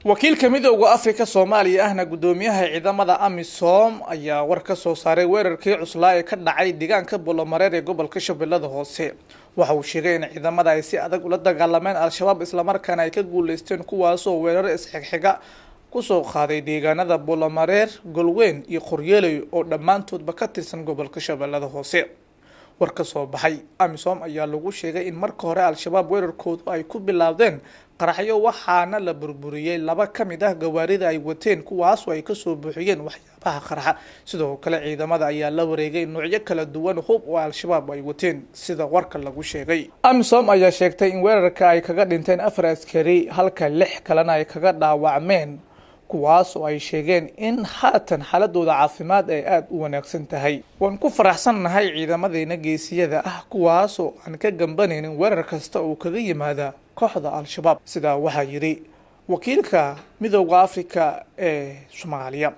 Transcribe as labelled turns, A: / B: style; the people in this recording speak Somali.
A: wakiilka midowga Afrika Soomaaliya ahna gudoomiyaha ciidamada AMISOM ayaa war ka soo saaray weerarkii cuslaa ee ka dhacay deegaanka Buulamareer ee gobolka Shabeellada Hoose. waxa uu sheegay in ciidamada ay si adag ula dagaalameen Al-Shabaab isla markaana ay ka guuleysteen kuwaas oo weerar isxigxiga ku soo qaaday deegaanada Buulamareer, Golweyn iyo Qoryooley oo dhammaantoodba ka tirsan gobolka Shabeellada Hoose. war ka soo baxay AMISOM ayaa lagu sheegay in marka hore Al-Shabaab weerarkoodu ay ku bilaawdeen qaraxyo waxaana la burburiyay laba kamid ah gawaarida ay wateen kuwaas oo ay ka soo buuxiyeen waxyaabaha qaraxa. sidoo kale ciidamada ayaa la wareegay noocyo kala duwan hub oo Al-Shabaab ay wateen sida warka lagu sheegay. AMISOM ayaa sheegtay in weerarka ay kaga dhinteen 4 askari halka 6 kalena ay kaga dhaawacmeen kuwaas oo ay sheegeen in haatan xaaladooda caafimaad ay aad u wanaagsan tahay. waan ku faraxsanahay ciidamadeena geesiyada ah kuwaas oo aan ka gambanaynin weerar kasta oo kaga yimaada kooxda Al-Shabaab. sida waxa yiri wakiilka midowga Afrika ee Soomaaliya.